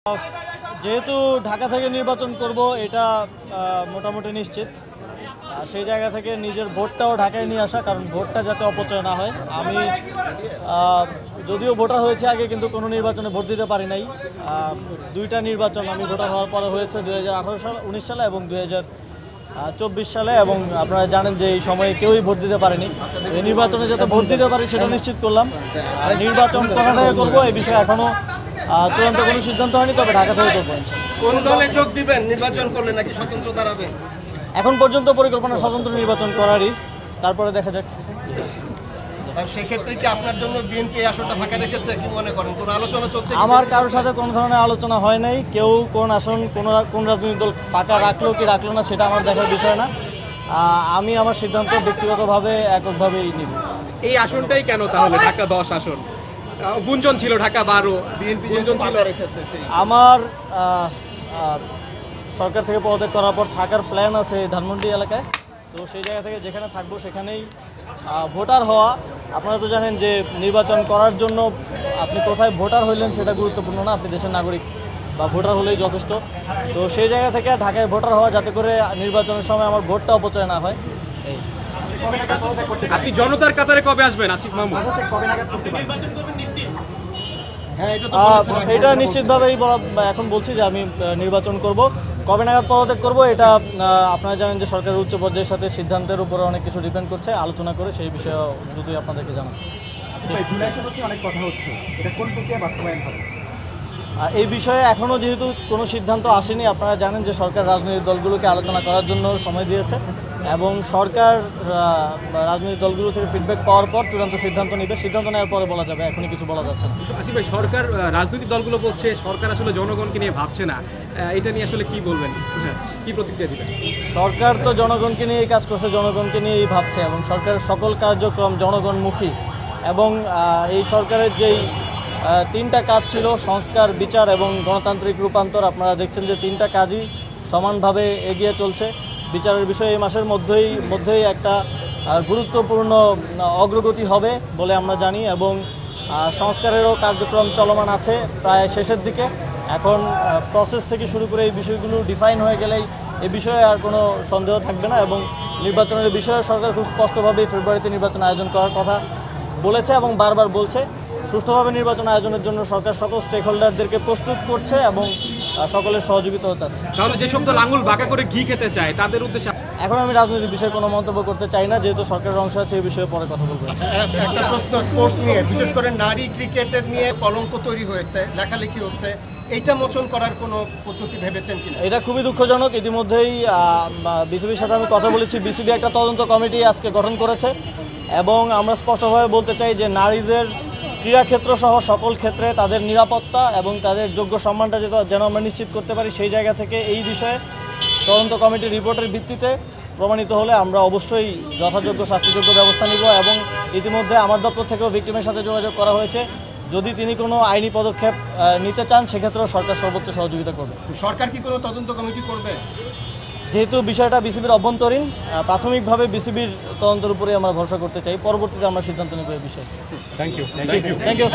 যেহেতু ঢাকা থেকে নির্বাচন করব এটা মোটামুটি নিশ্চিত। সেই জায়গা থেকে নিজের ভোটটাও ঢাকায় নিয়ে আসা, কারণ ভোটটা যাতে অপচয় না হয়। আমি যদিও ভোটার হয়েছে আগে, কিন্তু কোনো নির্বাচনে ভোট দিতে পারি নাই। দুইটা নির্বাচন আমি ভোটার হওয়ার পরে হয়েছে, 2018 সাল 19 সালে এবং 2024 সালে, এবং আপনারা জানেন যে এই সময়ে কেউই ভোট দিতে পারেনি। এই নির্বাচনে যাতে ভোট দিতে পারি সেটা নিশ্চিত করলাম। আর নির্বাচন কোথা থেকে করবো এই বিষয়ে এখনও চূড়ান্ত কোনো সিদ্ধান্ত হয়নি, তবে ঢাকা থেকে করবো। কোন দলে যোগ দিবেন নির্বাচন করলে, নাকি স্বতন্ত্র দাঁড়াবেন? এখন পর্যন্ত পরিকল্পনা স্বতন্ত্র নির্বাচন করারই, তারপরে দেখা যাক। আর সেক্ষেত্রে কি আপনার জন্য বিএনপি আসনটা ফাঁকা রেখেছে কি মনে করেন? কোনো আলোচনা চলছে? আমার কারোর সাথে কোনো ধরনের আলোচনা হয় নাই। কেউ কোন আসন কোন রাজনৈতিক দল ফাঁকা রাখলো কি রাখলো না সেটা আমার দেখার বিষয় না। আমি আমার সিদ্ধান্ত ব্যক্তিগতভাবে এককভাবেই নিব। এই আসনটাই কেন তাহলে ঢাকা 10 আসন? গুঞ্জন ছিল ঢাকা 12, বিএনপি গুঞ্জন ছিল। আমার সরকার থেকে পদত্যাগ করার পর থাকার প্ল্যান আছে ধানমন্ডি এলাকায়। তো সেই জায়গা থেকে যেখানে থাকবো সেখানেই ভোটার হওয়া। আপনারা তো জানেন যে নির্বাচন করার জন্য আপনি কোথায় ভোটার হইলেন সেটা গুরুত্বপূর্ণ না, আপনি দেশের নাগরিক বা ভোটার হলেই যথেষ্ট। তো সেই জায়গা থেকে ঢাকায় ভোটার হওয়া, যাতে করে নির্বাচনের সময় আমার ভোটটা অপচয় না হয়। এই আপনি জনতার কাতারে কবে আসবেন আসিফ মাহমুদ? এটা নিশ্চিতভাবেই এখন বলছি যে আমি নির্বাচন করব। কবে নাগাদ পদত্যাগ করবো এটা আপনারা জানেন যে সরকারের উচ্চ পর্যায়ের সাথে সিদ্ধান্তের উপরে অনেক কিছু ডিপেন্ড করছে। আলোচনা করে সেই বিষয়ে দ্রুতই আপনাদেরকে জানাবো। অনেক কথা হচ্ছে, এটা কোন প্রক্রিয়া বাস্তবায়ন হবে? এই বিষয়ে এখনও যেহেতু কোনো সিদ্ধান্ত আসেনি, আপনারা জানেন যে সরকার রাজনৈতিক দলগুলোকে আলোচনা করার জন্য সময় দিয়েছে, এবং সরকার রাজনৈতিক দলগুলো থেকে ফিডব্যাক পাওয়ার পর চূড়ান্ত সিদ্ধান্ত নেবে। সিদ্ধান্ত নেওয়ার পরে বলা যাবে, এখনই কিছু বলা যাচ্ছে না। আসিফ ভাই, সরকার রাজনৈতিক দলগুলো বলছে সরকার আসলে জনগণকে নিয়ে ভাবছে না, এটা নিয়ে আসলে কি বলবেন, কি প্রতিক্রিয়া দিবেন? সরকার তো জনগণকে নিয়েই কাজ করছে, জনগণকে নিয়েই ভাবছে, এবং সরকারের সকল কার্যক্রম জনগণমুখী। এবং এই সরকারের যেই 3টা কাজ ছিল, সংস্কার, বিচার এবং গণতান্ত্রিক রূপান্তর, আপনারা দেখছেন যে 3টা কাজই সমানভাবে এগিয়ে চলছে। বিচারের বিষয়ে এই মাসের মধ্যেই একটা গুরুত্বপূর্ণ অগ্রগতি হবে বলে আমরা জানি, এবং সংস্কারেরও কার্যক্রম চলমান আছে, প্রায় শেষের দিকে। এখন প্রসেস থেকে শুরু করে এই বিষয়গুলো ডিফাইন হয়ে গেলেই এ বিষয়ে আর কোনো সন্দেহ থাকবে না। এবং নির্বাচনের বিষয়ে সরকার খুব স্পষ্টভাবেই ফেব্রুয়ারিতে নির্বাচন আয়োজন করার কথা বলেছে এবং বারবার বলছে। সুষ্ঠুভাবে নির্বাচন আয়োজনের জন্য সরকার সকল স্টেক হোল্ডারদেরকে প্রস্তুত করছে এবং সকলের সহযোগিতাও চাচ্ছে। তাহলে যে শব্দ লাঙ্গুল বাঁকা করে ঘি খেতে চায় তাদের উদ্দেশ্যে এখন আমি রাজনৈতিক বিষয়ে কোনো মন্তব্য করতে চাই না, যেহেতু সরকারের অংশ আছে এই বিষয়ে পরে কথা বলবো। একটা প্রশ্ন স্পোর্টস নিয়ে, বিশেষ করে নারী ক্রিকেটের নিয়ে কলঙ্ক তৈরি হয়েছে, লেখালেখি হচ্ছে, এইটা মোচন করার কোনো পদ্ধতি ভেবেছেন কিনা? এটা খুবই দুঃখজনক। ইতিমধ্যেই বিসিবির সাথে আমি কথা বলেছি। বিসিবি একটা তদন্ত কমিটি আজকে গঠন করেছে, এবং আমরা স্পষ্টভাবে বলতে চাই যে নারীদের ক্রীড়াক্ষেত্র সহ সকল ক্ষেত্রে তাদের নিরাপত্তা এবং তাদের যোগ্য সম্মানটা যেন আমরা নিশ্চিত করতে পারি। সেই জায়গা থেকে এই বিষয়ে তদন্ত কমিটির রিপোর্টের ভিত্তিতে প্রমাণিত হলে আমরা অবশ্যই যথাযোগ্য শাস্তিযোগ্য ব্যবস্থা নিব, এবং ইতিমধ্যে আমার দপ্তর থেকেও ভিক্টিমের সাথে যোগাযোগ করা হয়েছে। যদি তিনি কোনো আইনি পদক্ষেপ নিতে চান সেক্ষেত্রেও সরকার সর্বোচ্চ সহযোগিতা করবে। সরকার কি কোনো তদন্ত কমিটি করবে? যেহেতু বিষয়টা বিসিবির অভ্যন্তরীণ, প্রাথমিকভাবে বিসিবির তদন্তের উপরে আমরা ভরসা করতে চাই, পরবর্তীতে আমরা সিদ্ধান্ত নেব এই বিষয়ে। Thank you. Thank you.